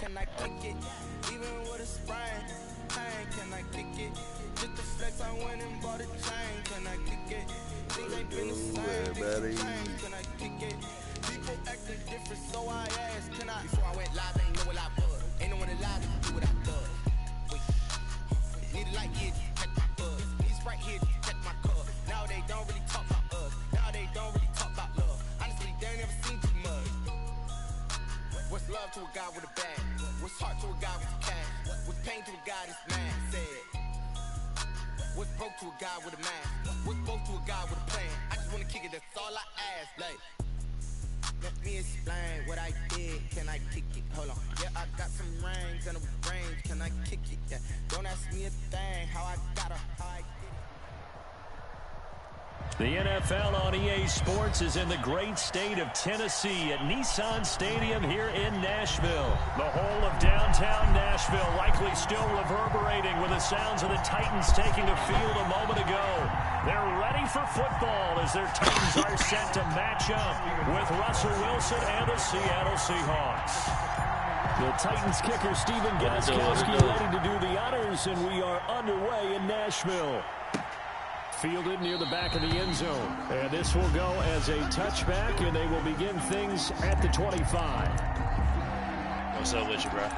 can I kick it? Even with a sprain, pain, can I kick it? Just to flex, I went and bought a chain, can I kick it? Things ain't been the same, things change, can I kick it? People acting different, so I asked, can I? Before I went live, ain't know what I was. Ain't no one alive to do what I does. Wait, need a light here, check my buzz. These right here, check my cup. Now they don't really talk about us. Now they don't really talk about love. Honestly, they ain't never seen too much. What's love to a guy with a bag? What's heart to a guy with a cash? What's pain to a guy that's mad? Said. What's broke to a guy with a mask? What's both to a guy with a plan? I just wanna kick it, that's all I ask. Like, let me explain what I did. Can I kick it? Hold on. Yeah, I got some rings and a range. Can I kick it? Yeah. Don't ask me a thing. How I got her, how I did it. The NFL on EA Sports is in the great state of Tennessee at Nissan Stadium here in Nashville. The whole of downtown Nashville likely still reverberating with the sounds of the Titans taking the field a moment ago. They're ready for football as their Titans are set to match up with Russell Wilson and the Seattle Seahawks. The Titans kicker Stephen Gostkowski ready to do the honors, and we are underway in Nashville. Fielded near the back of the end zone. And this will go as a touchback, and they will begin things at the 25. What's up with you, bro?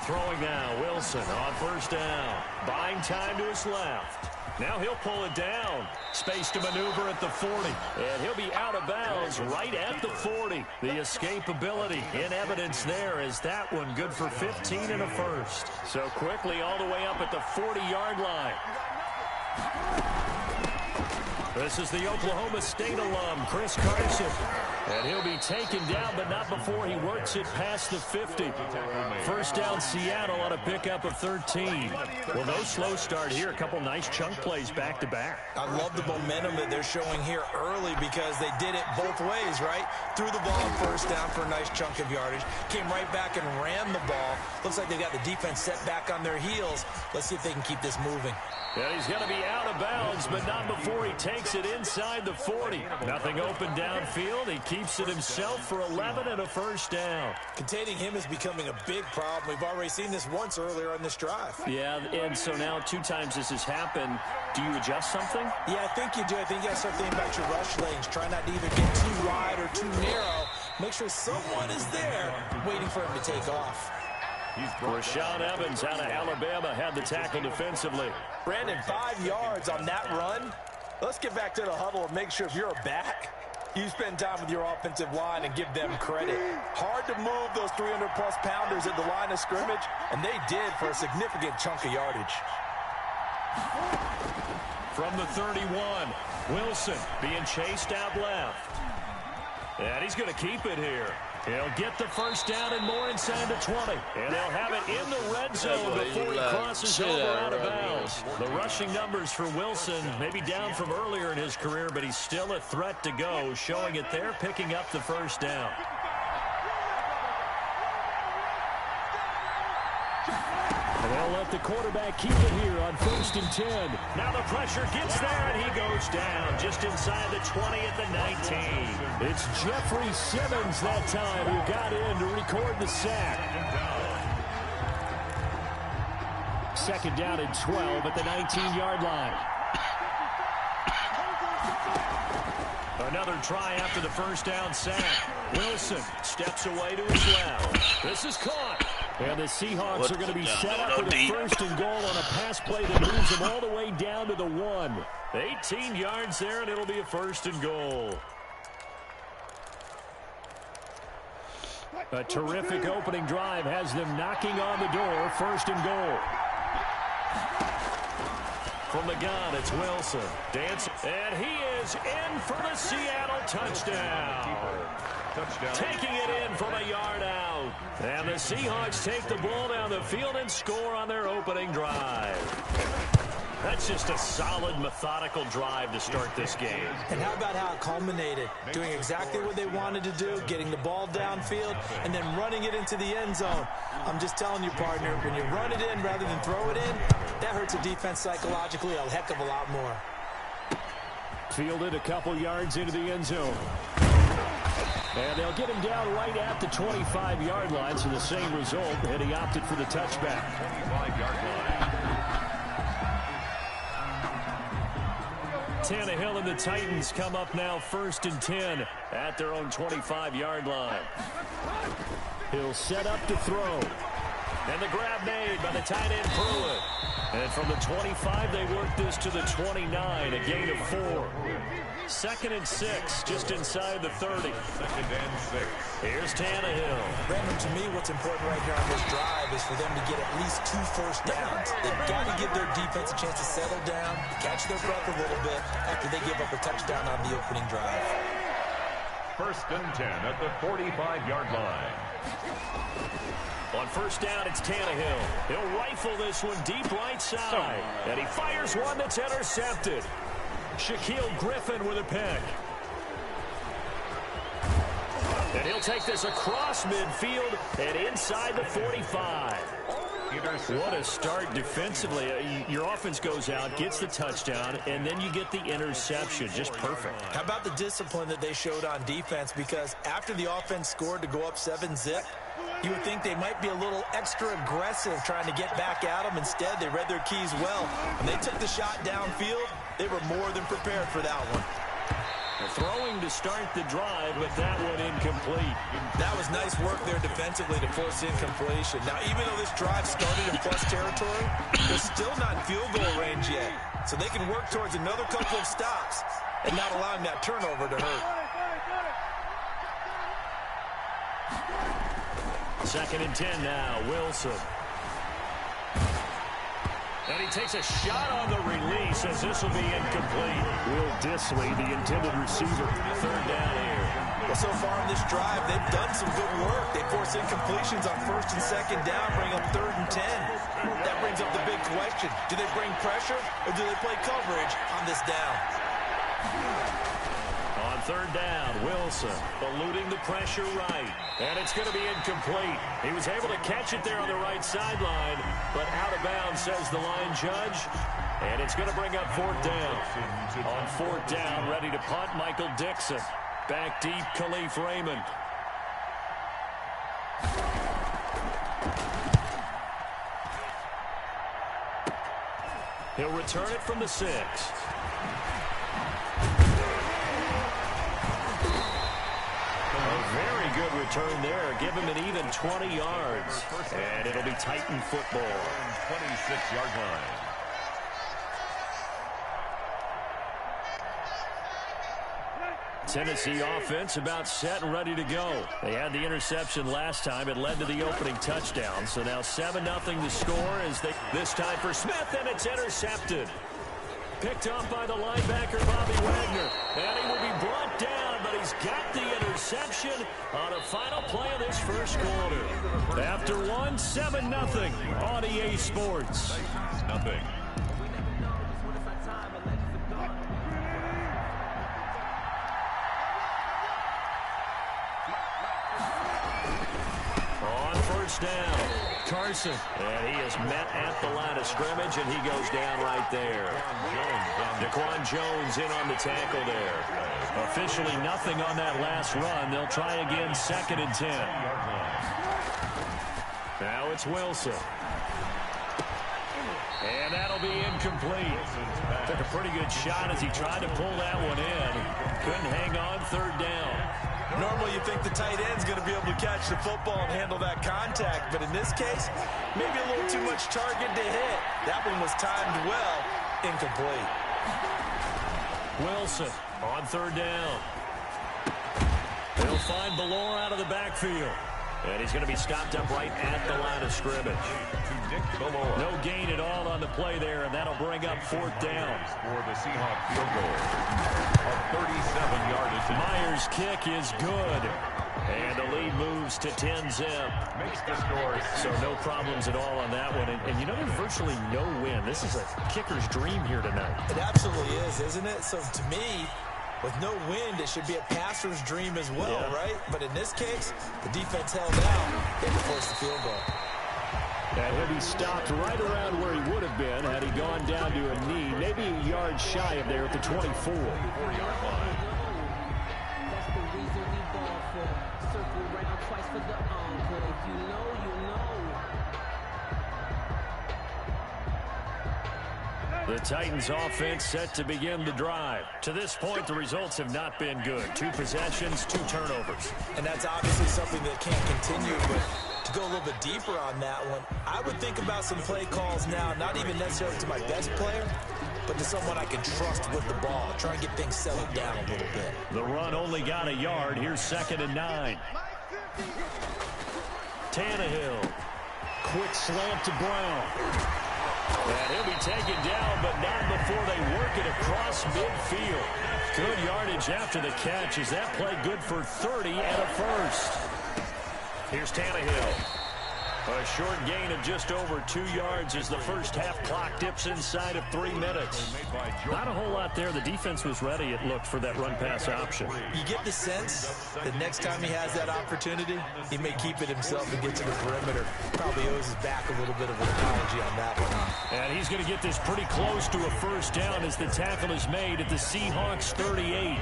Throwing now, Wilson on first down. Buying time to his left. Now he'll pull it down. Space to maneuver at the 40. And he'll be out of bounds right at the 40. The escapability in evidence there is that one good for 15 and a first. So quickly all the way up at the 40-yard line. This is the Oklahoma State alum, Chris Carson. And he'll be taken down, but not before he works it past the 50. First down, Seattle on a pickup of 13. Well, no slow start here. A couple nice chunk plays back-to-back. I love the momentum that they're showing here early because they did it both ways, right? Threw the ball first down for a nice chunk of yardage. Came right back and ran the ball. Looks like they got the defense set back on their heels. Let's see if they can keep this moving. And he's going to be out of bounds, but not before he takes it inside the 40. Nothing open downfield. He keeps it himself for 11 and a first down. Containing him is becoming a big problem. We've already seen this once earlier on this drive. Yeah, and so now 2 times this has happened. Do you adjust something? Yeah, I think you do. I think you got to start thinking about your rush lanes. Try not to either get too wide or too narrow. Make sure someone is there waiting for him to take off. Rashaan Evans out of Alabama had the tackle defensively. Brandon, 5 yards on that run. Let's get back to the huddle and make sure if you're a back, you spend time with your offensive line and give them credit. Hard to move those 300-plus pounders at the line of scrimmage, and they did for a significant chunk of yardage. From the 31, Wilson being chased out left. And he's going to keep it here. He'll get the first down and more inside the 20. And they'll have it in the red zone before he crosses over out of bounds. The rushing numbers for Wilson may be down from earlier in his career, but he's still a threat to go, showing it there, picking up the first down. And they'll let the quarterback keep it here on 1st and 10. Now the pressure gets there, and he goes down just inside the 20 at the 19. It's Jeffrey Simmons that time who got in to record the sack. 2nd down and 12 at the 19-yard line. Another try after the first down sack. Wilson steps away to his left. This is caught. And the Seahawks are going to be set up with a 1st and goal on a pass play that moves them all the way down to the 1. 18 yards there, and it'll be a 1st and goal. A terrific opening drive has them knocking on the door. 1st and goal. From the gun, it's Wilson. Dancing. And he is in for the Seattle touchdown. Taking it in from a yard out. And the Seahawks take the ball down the field and score on their opening drive. That's just a solid, methodical drive to start this game. And how about how it culminated? Doing exactly what they wanted to do, getting the ball downfield, and then running it into the end zone. I'm just telling you, partner, when you run it in rather than throw it in, that hurts a defense psychologically a heck of a lot more. Fielded a couple yards into the end zone. And they'll get him down right at the 25-yard line, so the same result, and he opted for the touchback. 25-yard line. Tannehill and the Titans come up now 1st and 10 at their own 25-yard line. He'll set up to throw. And the grab made by the tight end Pruitt. And from the 25, they work this to the 29, a gain of 4. 2nd and 6, just inside the 30. 2nd and 6. Here's Tannehill. Brandon, to me, what's important right here on this drive is for them to get at least 2 first downs. They've got to give their defense a chance to settle down, catch their breath a little bit after they give up a touchdown on the opening drive. 1st and 10 at the 45-yard line. On 1st down, it's Tannehill. He'll rifle this one deep right side. And he fires one that's intercepted. Shaquille Griffin with a pick. And he'll take this across midfield and inside the 45. What a start defensively. Your offense goes out, gets the touchdown, and then you get the interception. Just perfect. How about the discipline that they showed on defense? Because after the offense scored to go up 7-zip, you would think they might be a little extra aggressive trying to get back at them. Instead, they read their keys well. When they took the shot downfield, they were more than prepared for that one. Throwing to start the drive, but that one incomplete. That was nice work there defensively to force incompletion. Now, even though this drive started in plus territory, they're still not in field goal range yet. So they can work towards another couple of stops and not allowing that turnover to hurt. 2nd and 10 now, Wilson. And he takes a shot on the release as this will be incomplete. Will Disley, the intended receiver. 3rd down here. Well, so far in this drive, they've done some good work. They force incompletions on 1st and 2nd down, bring up 3rd and 10. That brings up the big question. Do they bring pressure or do they play coverage on this down? On 3rd down, Wilson eluding the pressure right. And it's going to be incomplete. He was able to catch it there on the right sideline, but out of bounds, says the line judge. And it's going to bring up 4th down. On 4th down, ready to punt, Michael Dixon. Back deep, Khalif Raymond. He'll return it from the 6. Very good return there. Give him an even 20 yards. And it'll be Titan football. 26-yard line. Tennessee offense about set and ready to go. They had the interception last time. It led to the opening touchdown. So now 7-0 the score as they this time for Smith, and it's intercepted. Picked off by the linebacker, Bobby Wagner. And he will be brought down, but he's got the interception on a final play of this first quarter. After one, 7-0 on EA Sports. Nothing. On 1st down, Carson. And he is met at the line of scrimmage, and he goes down right there. Daquan Jones in on the tackle there. Officially nothing on that last run. They'll try again 2nd and 10. Now it's Wilson. And that'll be incomplete. Took a pretty good shot as he tried to pull that one in. Couldn't hang on 3rd down. Normally you think the tight end's going to be able to catch the football and handle that contact, but in this case, maybe a little too much target to hit. That one was timed well, incomplete. Wilson on 3rd down. He'll find Ballore out of the backfield. And he's going to be stopped up right at the line of scrimmage. No gain at all on the play there, and that'll bring up 4th down. For the Seahawks field goal. A 37-yard attempt. Myers' kick is good. And the lead moves to 10-zip. Makes the score. So no problems at all on that one. And you know, there's virtually no win. This is a kicker's dream here tonight. It absolutely is, isn't it? So to me, with no wind, it should be a passer's dream as well, right? But in this case, the defense held out. They forced the field goal. And he'll be stopped right around where he would have been had he gone down to a knee, maybe a yard shy of there at the 24. 4-yard line. That's the reason we ball for. Circle right twice for the encore. If you know, you know. The Titans offense set to begin the drive. To this point, the results have not been good. 2 possessions, 2 turnovers. And that's obviously something that can't continue, but to go a little bit deeper on that one, I would think about some play calls now, not even necessarily to my best player, but to someone I can trust with the ball. Try and get things settled down a little bit. The run only got a yard. Here's 2nd and 9. Tannehill. Quick slant to Brown. And he'll be taken down, but not before they work it across midfield. Good yardage after the catch. Is that play good for 30 and a first? Here's Tannehill. A short gain of just over 2 yards as the first half clock dips inside of 3 minutes. Not a whole lot there. The defense was ready, it looked, for that run-pass option. You get the sense that next time he has that opportunity, he may keep it himself and get to the perimeter. Probably owes his back a little bit of an apology on that one, huh? And he's going to get this pretty close to a first down as the tackle is made at the Seahawks 38.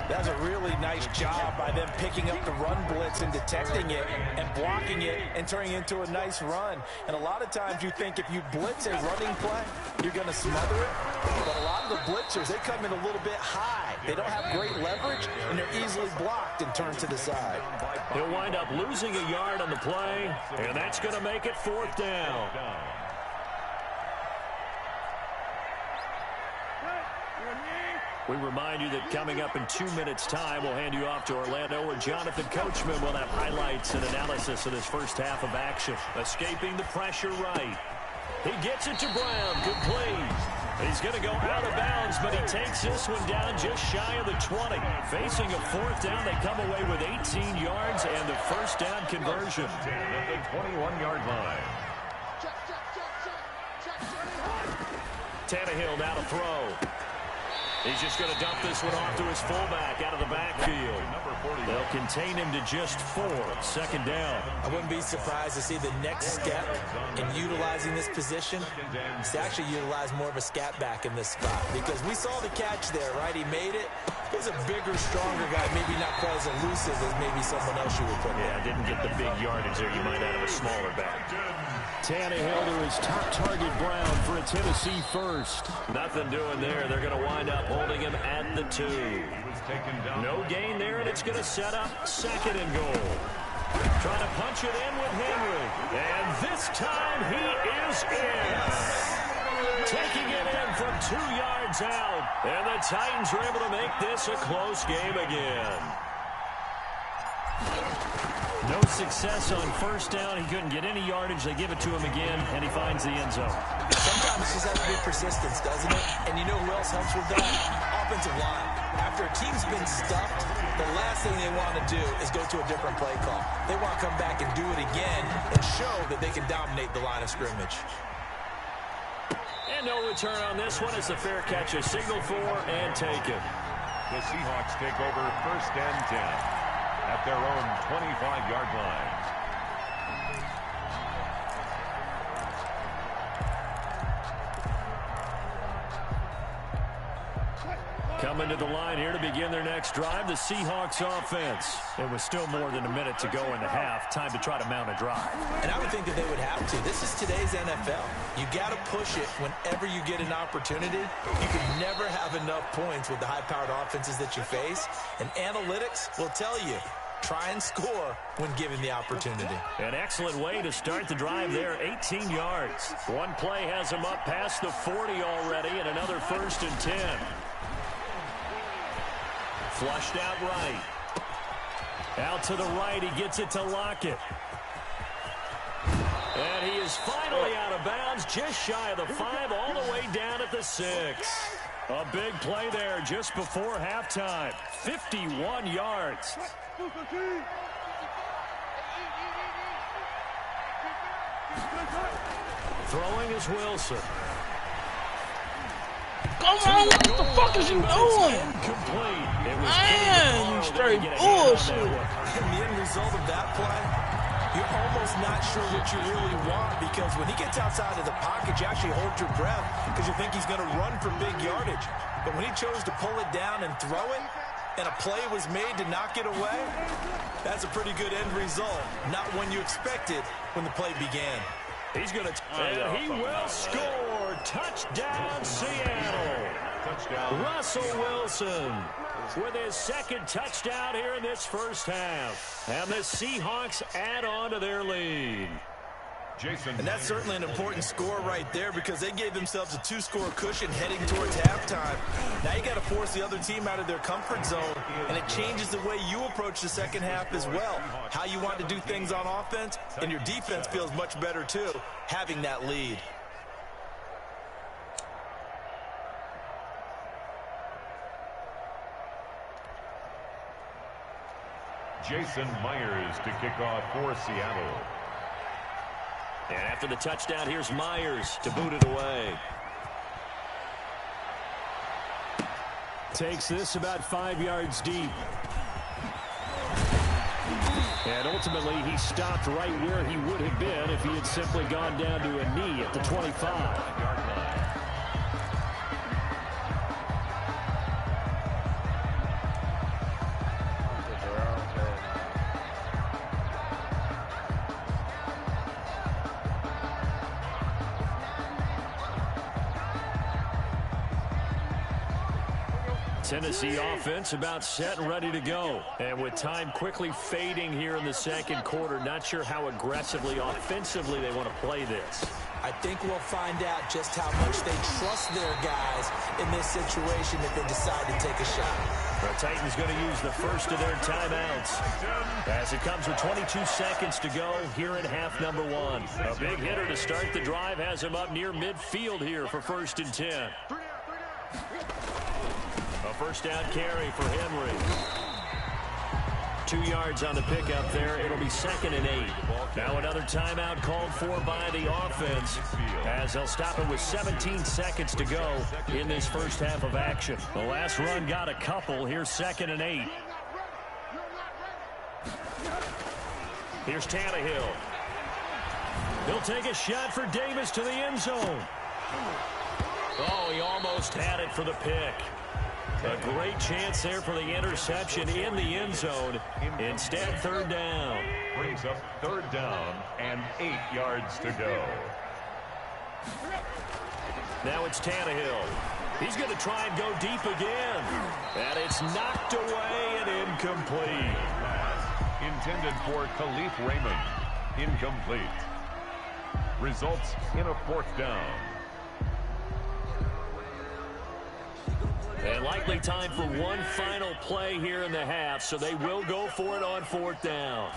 That's a really nice job by them picking up the run blitz and detecting it and blocking it and turning it into a nice run. And a lot of times you think if you blitz a running play, you're going to smother it. But a lot of the blitzers, they come in a little bit high. They don't have great leverage, and they're easily blocked and turned to the side. He'll wind up losing a yard on the play, and that's going to make it 4th down. We remind you that coming up in 2 minutes' time, we'll hand you off to Orlando, where Jonathan Coachman will have highlights and analysis of this first half of action. Escaping the pressure right. He gets it to Brown. Good play. He's going to go out of bounds, but he takes this one down just shy of the 20. Facing a 4th down, they come away with 18 yards and the first down conversion. 10 at the 21-yard line. Tannehill now to throw. He's just going to dump this one off to his fullback out of the backfield. They'll contain him to just 4. 2nd down. I wouldn't be surprised to see the next step in utilizing this position is to actually utilize more of a scat back in this spot, because we saw the catch there, right? He made it. He's a bigger, stronger guy, maybe not quite as elusive as maybe someone else you would put. Yeah, didn't get the big yardage there. You might out of a smaller back. Tannehill to his top target, Brown, for a Tennessee first. Nothing doing there. They're going to wind up holding him at the 2. No gain there, and it's going to set up 2nd and goal. Trying to punch it in with Henry. And this time he is in. Taking it in from 2 yards out. And the Titans are able to make this a close game again. No success on first down. He couldn't get any yardage. They give it to him again, and he finds the end zone. Sometimes it just has to be persistence, doesn't it? And you know who else helps with that? Offensive line. After a team's been stuffed, the last thing they want to do is go to a different play call. They want to come back and do it again and show that they can dominate the line of scrimmage. And no return on this one as the fair catch is signaled for and taken. The Seahawks take over 1st and 10 at their own 25-yard line. Coming to the line here to begin their next drive, the Seahawks offense. It was still more than a minute to go in the half. Time to try to mount a drive. And I would think that they would have to. This is today's NFL. You got to push it whenever you get an opportunity. You can never have enough points with the high-powered offenses that you face. And analytics will tell you, try and score when given the opportunity. An excellent way to start the drive there, 18 yards. One play has him up past the 40 already, and another 1st and 10. Flushed out right. Out to the right, he gets it to Lockett. And he is finally out of bounds, just shy of the 5, all the way down at the 6. A big play there just before halftime. 51 yards. Throwing is Wilson. Come on, what the fuck is you doing? Incomplete. Man, you straight bullshit. And the end result of that play, you're almost not sure what you really want, because when he gets outside of the pocket, you actually hold your breath because you think he's going to run for big yardage. But when he chose to pull it down and throw it, and a play was made to knock it away, that's a pretty good end result. Not one you expected when the play began. He's going to, and he will score. Touchdown, Seattle. Touchdown. Russell Wilson with his second touchdown here in this first half. And the Seahawks add on to their lead. And that's certainly an important score right there, because they gave themselves a 2-score cushion heading towards halftime. Now you got to force the other team out of their comfort zone, and it changes the way you approach the second half as well. How you want to do things on offense, and your defense feels much better too, having that lead. Jason Myers to kick off for Seattle. And after the touchdown, here's Myers to boot it away. Takes this about 5 yards deep. And ultimately, he stopped right where he would have been if he had simply gone down to a knee at the 25-yard line. Tennessee offense about set and ready to go. And with time quickly fading here in the second quarter, not sure how aggressively, offensively they want to play this. I think we'll find out just how much they trust their guys in this situation if they decide to take a shot. The Titans going to use the first of their timeouts as it comes with 22 seconds to go here in half number one. A big hitter to start the drive has him up near midfield here for 1st and 10. A first down carry for Henry. 2 yards on the pickup there. It'll be 2nd and 8. Now another timeout called for by the offense as they'll stop it with 17 seconds to go in this first half of action. The last run got a couple. Here's 2nd and 8. Here's Tannehill. He'll take a shot for Davis to the end zone. Oh, he almost had it for the pick. A great chance there for the interception in the end zone. Instead, 3rd down. Brings up 3rd down and 8 yards to go. Now it's Tannehill. He's going to try and go deep again. And it's knocked away and incomplete. Intended for Khalif Raymond. Incomplete. Results in a 4th down. And likely time for one final play here in the half, so they will go for it on 4th down.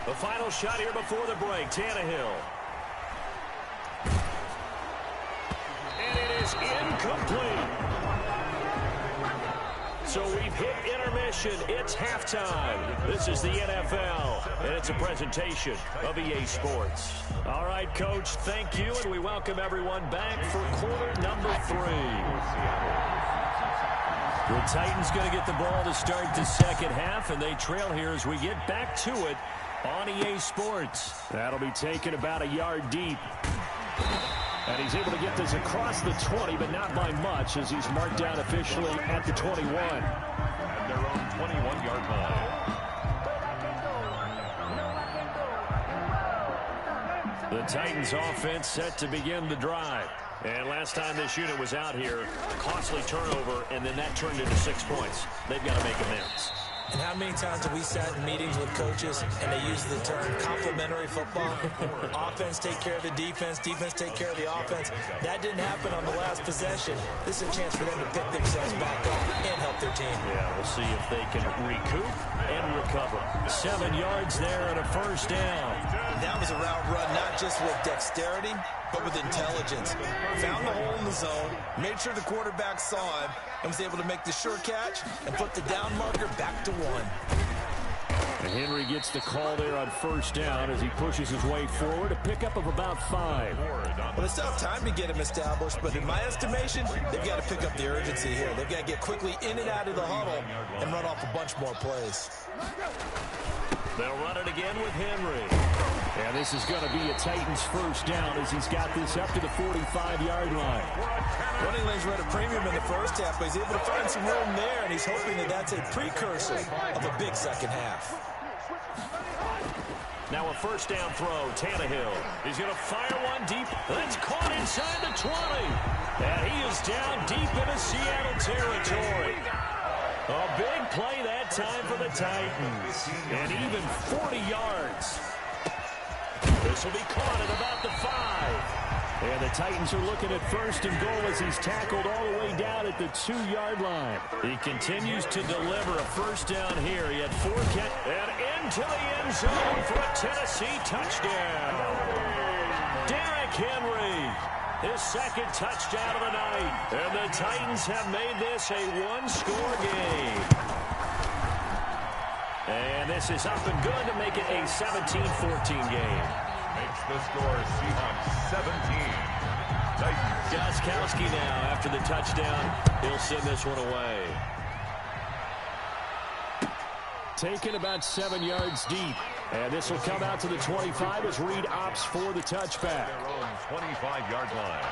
The final shot here before the break, Tannehill. And it is incomplete. So we've hit intermission. It's halftime. This is the NFL, and it's a presentation of EA Sports. All right, Coach, thank you, and we welcome everyone back for quarter number 3. The Titans going to get the ball to start the second half, and they trail here as we get back to it on EA Sports. That'll be taken about a yard deep. And he's able to get this across the 20, but not by much, as he's marked down officially at the 21. At their own 21-yard line. The Titans offense set to begin the drive. And last time this unit was out here, costly turnover, and then that turned into 6 points. They've got to make amends. And how many times have we sat in meetings with coaches and they use the term complementary football? Offense take care of the defense, defense take care of the offense. That didn't happen on the last possession. This is a chance for them to pick themselves back up and help their team. Yeah, we'll see if they can recoup and recover. 7 yards there and a first down. That was a route run not just with dexterity, but with intelligence. Found the hole in the zone, made sure the quarterback saw him, and was able to make the sure catch and put the down marker back to 1. And Henry gets the call there on first down as he pushes his way forward, a pickup of about 5. Well, it's not time to get him established, but in my estimation, they've got to pick up the urgency here. They've got to get quickly in and out of the huddle and run off a bunch more plays. They'll run it again with Henry. And this is going to be a Titans first down as he's got this up to the 45-yard line. Running lanes were at a premium in the first half, but he's able to find some room there, and he's hoping that that's a precursor of a big second half. Now a first down throw, Tannehill. He's going to fire one deep. That's caught inside the 20. And he is down deep into Seattle territory. A big play that time for the Titans. And even 40 yards. This will be caught at about the 5. And the Titans are looking at first and goal as he's tackled all the way down at the 2-yard line. He continues to deliver a first down here. He had 4 and into the end zone for a Tennessee touchdown. Derrick Henry, his second touchdown of the night. And the Titans have made this a one-score game. And this is up and good to make it a 17-14 game. Makes the score Seahawks 17. Titans. Gostkowski now after the touchdown. He'll send this one away. Taken about 7 yards deep. And this will come out to the 25 as Reed opts for the touchback. Their own 25-yard line.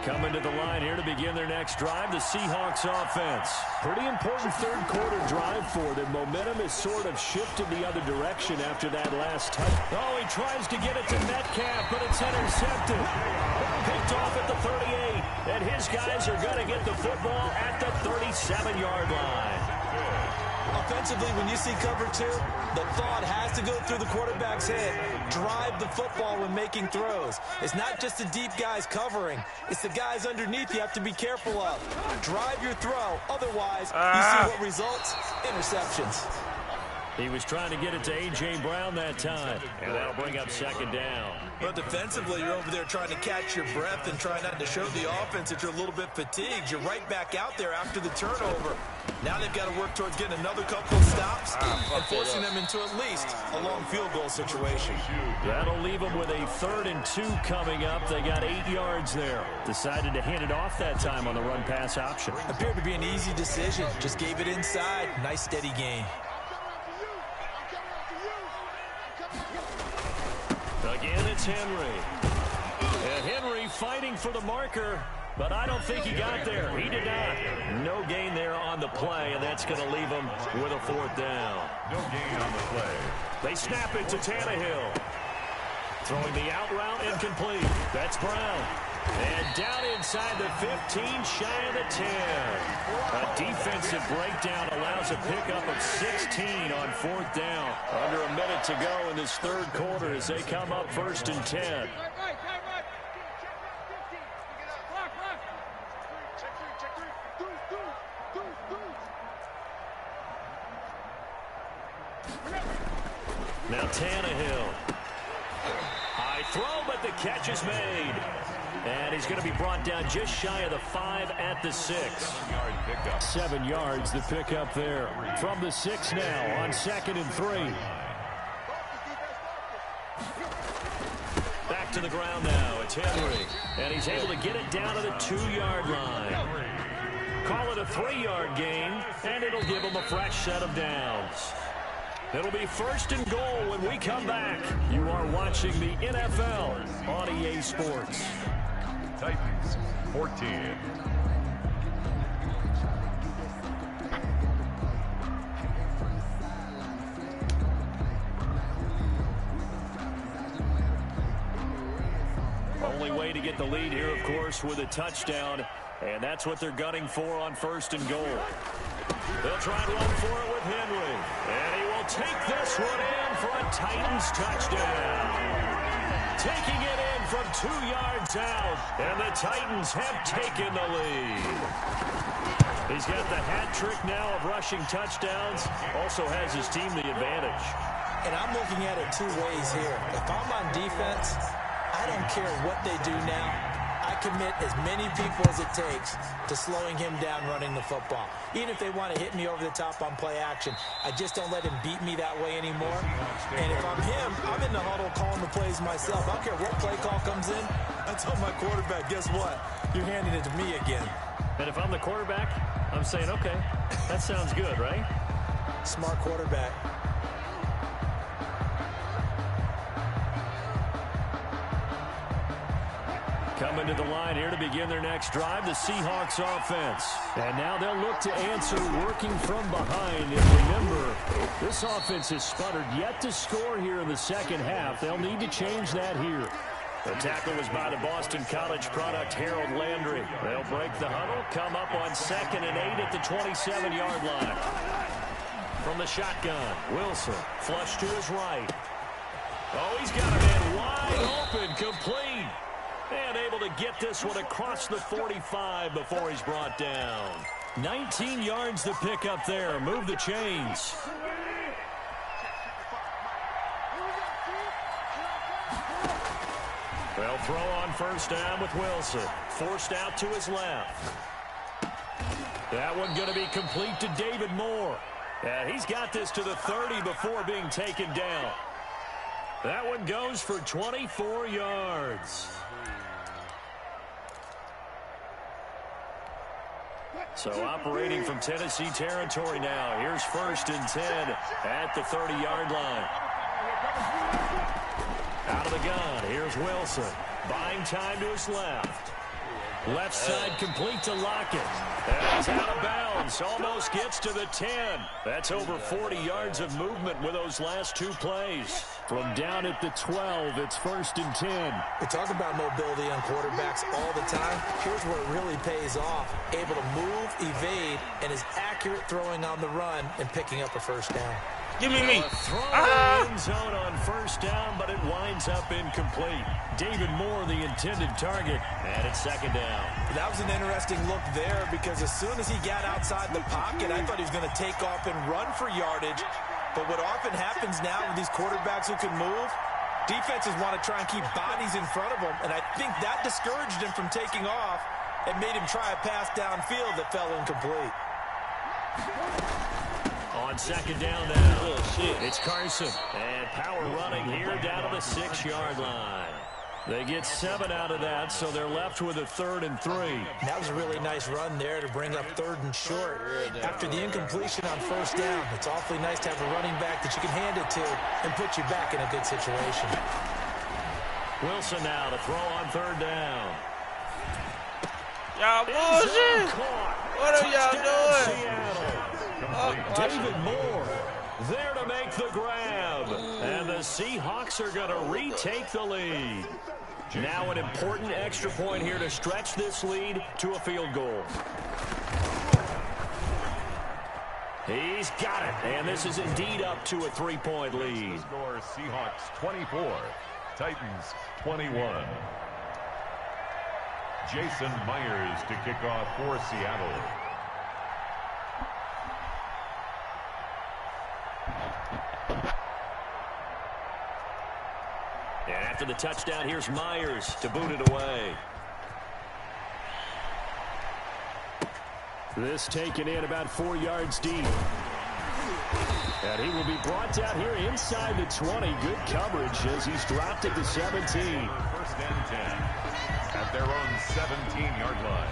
Coming to the line here to begin their next drive, the Seahawks offense. Pretty important third quarter drive for them. Momentum has sort of shifted the other direction after that last touch. Oh, he tries to get it to Metcalf, but it's intercepted. Picked off at the 38, and his guys are going to get the football at the 37-yard line. Offensively, when you see cover 2, the thought has to go through the quarterback's head. Drive the football when making throws. It's not just the deep guys covering. It's the guys underneath you have to be careful of. Drive your throw. Otherwise, you see what results? Interceptions. He was trying to get it to A.J. Brown that time, and that'll bring up second down. But defensively, you're over there trying to catch your breath and try not to show the offense that you're a little bit fatigued. You're right back out there after the turnover. Now they've got to work towards getting another couple of stops and forcing them into at least a long field goal situation. That'll leave them with a 3rd and 2 coming up. They got 8 yards there. Decided to hand it off that time on the run-pass option. Appeared to be an easy decision. Just gave it inside. Nice steady gain. Again, it's Henry. And Henry fighting for the marker, but I don't think he got there. He did not. No gain there on the play, and that's going to leave him with a 4th down. No gain on the play. They snap it to Tannehill. Throwing the out route incomplete. That's Brown. And down inside the 15, shy of the 10. A defensive breakdown allows a pickup of 16 on 4th down. Under a minute to go in this third quarter as they come up 1st and 10. Now Tannehill. High throw, but the catch is made. And he's going to be brought down just shy of the 5 at the 6. 7-yard pickup. 7 yards, the pickup there. From the 6 now on 2nd and 3. Back to the ground now. It's Henry. And he's able to get it down to the 2-yard line. Call it a 3-yard gain, and it'll give him a fresh set of downs. It'll be 1st and goal when we come back. You are watching the NFL on EA Sports. Titans 14. Only way to get the lead here, of course, with a touchdown, and that's what they're gunning for on 1st and goal. They'll try and run for it with Henry, and he will will take this one in for a Titans touchdown. Taking it in from 2 yards out, and the Titans have taken the lead. He's got the hat trick now of rushing touchdowns, also has his team the advantage. And I'm looking at it 2 ways here. If I'm on defense, I don't care what they do now. I commit as many people as it takes to slowing him down running the football. Even if they want to hit me over the top on play action, I just don't let him beat me that way anymore. And if I'm him, I'm in the huddle calling the plays myself. I don't care what play call comes in. I tell my quarterback, guess what? You're handing it to me again. And if I'm the quarterback, I'm saying, okay, that sounds good, right? Smart quarterback. Coming to the line here to begin their next drive, the Seahawks offense. And now they'll look to answer working from behind. And remember, this offense has sputtered yet to score here in the second half. They'll need to change that here. The tackle was by the Boston College product, Harold Landry. They'll break the huddle, come up on 2nd and 8 at the 27-yard line. From the shotgun, Wilson, flush to his right. Oh, he's got a man wide open, complete. And able to get this one across the 45 before he's brought down. 19 yards to pick up there. Move the chains. They'll throw on first down with Wilson. Forced out to his left. That one going to be complete to David Moore. And he's got this to the 30 before being taken down. That one goes for 24 yards. So operating from Tennessee territory now. Here's 1st and 10 at the 30-yard line. Out of the gun. Here's Wilson. Buying time to his left. Left side complete to Lockett. And it's out of bounds. Almost gets to the 10. That's over 40 yards of movement with those last 2 plays. From down at the 12, it's 1st and 10. We talk about mobility on quarterbacks all the time. Here's where it really pays off. Able to move, evade, and is accurate throwing on the run and picking up a first down. Give me. End zone on first down, but it winds up incomplete. David Moore, the intended target, and it's 2nd down. That was an interesting look there because as soon as he got outside the pocket, I thought he was going to take off and run for yardage. But what often happens now with these quarterbacks who can move, defenses want to try and keep bodies in front of them, and I think that discouraged him from taking off and made him try a pass downfield that fell incomplete. On 2nd down now, it's Carson. And power running here down to the 6-yard line. They get 7 out of that, so they're left with a 3rd and 3. That was a really nice run there to bring up 3rd and short. After the incompletion on first down, it's awfully nice to have a running back that you can hand it to and put you back in a good situation. Wilson now to throw on 3rd down. Y'all bullshit. What are y'all doing? Seattle. David Moore there to make the grab. And the Seahawks are going to retake the lead. Now an important extra point here to stretch this lead to a field goal. He's got it. And this is indeed up to a 3-point lead. Score Seahawks 24, Titans 21. Jason Myers to kick off for Seattle. And after the touchdown, here's Myers to boot it away. This taken in about 4 yards deep. And he will be brought down here inside the 20. Good coverage as he's dropped at the 17. 1st and 10 at their own 17-yard line.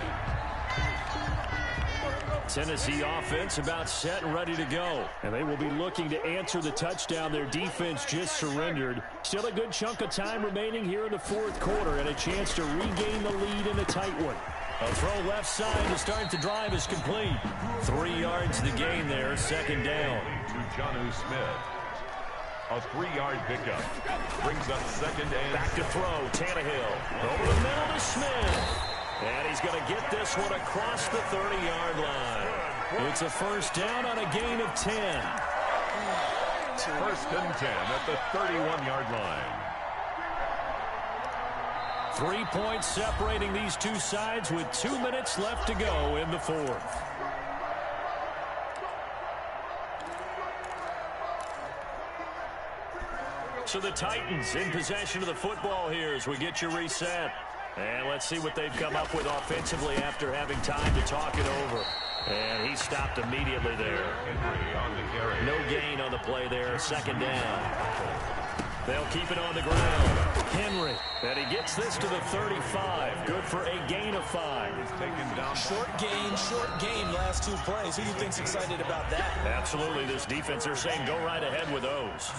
Tennessee offense about set and ready to go. And they will be looking to answer the touchdown their defense just surrendered. Still a good chunk of time remaining here in the 4th quarter and a chance to regain the lead in a tight one. A throw left side to start the drive is complete. 3 yards the gain there, 2nd down. To Jonnu Smith. A 3-yard pickup. Brings up 2nd and... Back to throw, Tannehill. Over the middle to Smith. And he's going to get this one across the 30-yard line. It's a 1st down on a gain of 10. First and 10 at the 31-yard line. 3 points separating these two sides with 2 minutes left to go in the fourth. So the Titans in possession of the football here as we get you reset. And let's see what they've come up with offensively after having time to talk it over. And he stopped immediately there. No gain on the play there. Second down. They'll keep it on the ground. Henry. And he gets this to the 35. Good for a gain of 5. Short game, last 2 plays. Who do you think's excited about that? Absolutely. This defense, they're saying go right ahead with those.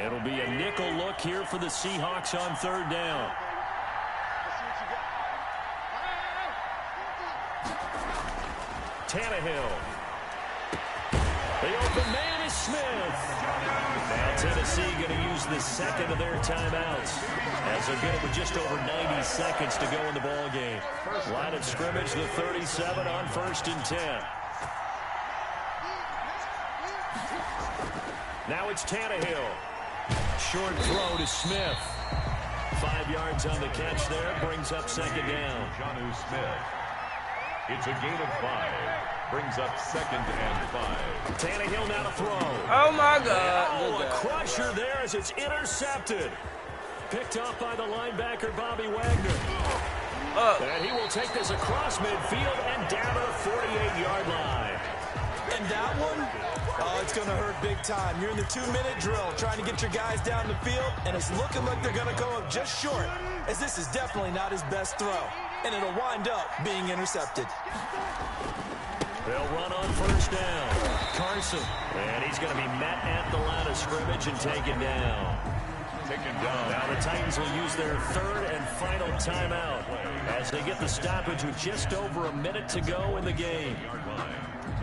It'll be a nickel look here for the Seahawks on third down. Tannehill. The open man is Smith. Now Tennessee going to use the second of their timeouts as they're good with just over 90 seconds to go in the ball game. Line of scrimmage, the 37 on 1st and 10. Now it's Tannehill. Short throw to Smith. 5 yards on the catch there. Brings up second down. Jonnu Smith. It's a gain of 5. Brings up 2nd and 5. Tannehill now to throw. Oh, my God. Oh, a crusher there as it's intercepted. Picked off by the linebacker, Bobby Wagner. And he will take this across midfield and down to the 48-yard line. And that one, it's going to hurt big time. You're in the 2-minute drill trying to get your guys down the field, and it's looking like they're going to go up just short, as this is definitely not his best throw, and it'll wind up being intercepted. They'll run on first down. Carson. And he's going to be met at the line of scrimmage and taken down. Now the Titans will use their third and final timeout as they get the stoppage with just over a minute to go in the game.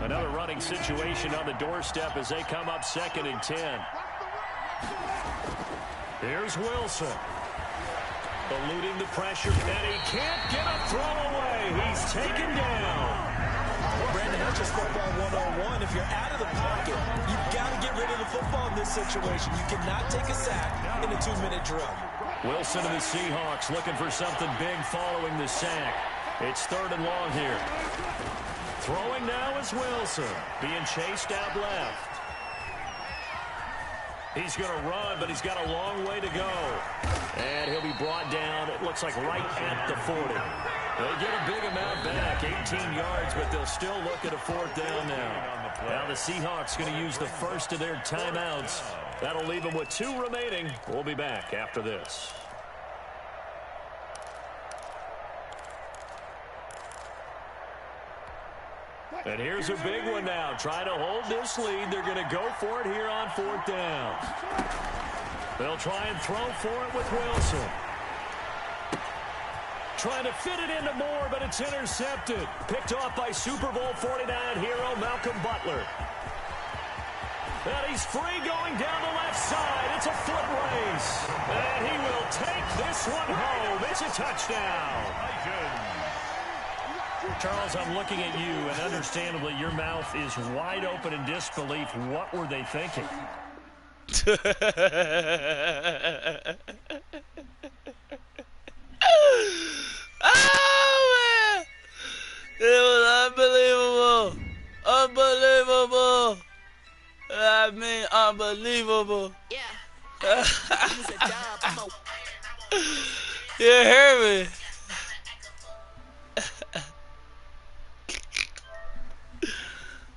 Another running situation on the doorstep as they come up 2nd and 10. Here's Wilson. Eluding the pressure, and he can't get a throw away. He's taken down. Brandon, that's just football 101. If you're out of the pocket, you've got to get rid of the football in this situation. You cannot take a sack in a 2-minute drill. Wilson and the Seahawks looking for something big following the sack. It's 3rd and long here. Throwing now is Wilson, being chased out left. He's going to run, but he's got a long way to go. And he'll be brought down, it looks like right at the 40. They get a big amount back, 18 yards, but they'll still look at a 4th down now. Now the Seahawks going to use the first of their timeouts. That'll leave them with 2 remaining. We'll be back after this. And here's a big one now. Trying to hold this lead. They're going to go for it here on 4th down. They'll try and throw for it with Wilson. Trying to fit it into Moore, but it's intercepted. Picked off by Super Bowl 49 hero Malcolm Butler. And he's free going down the left side. It's a foot race. And he will take this one home. It's a touchdown. Charles, I'm looking at you, and understandably, your mouth is wide open in disbelief. What were they thinking? Oh, man! It was unbelievable. Unbelievable. I mean, unbelievable. Yeah. You hear me?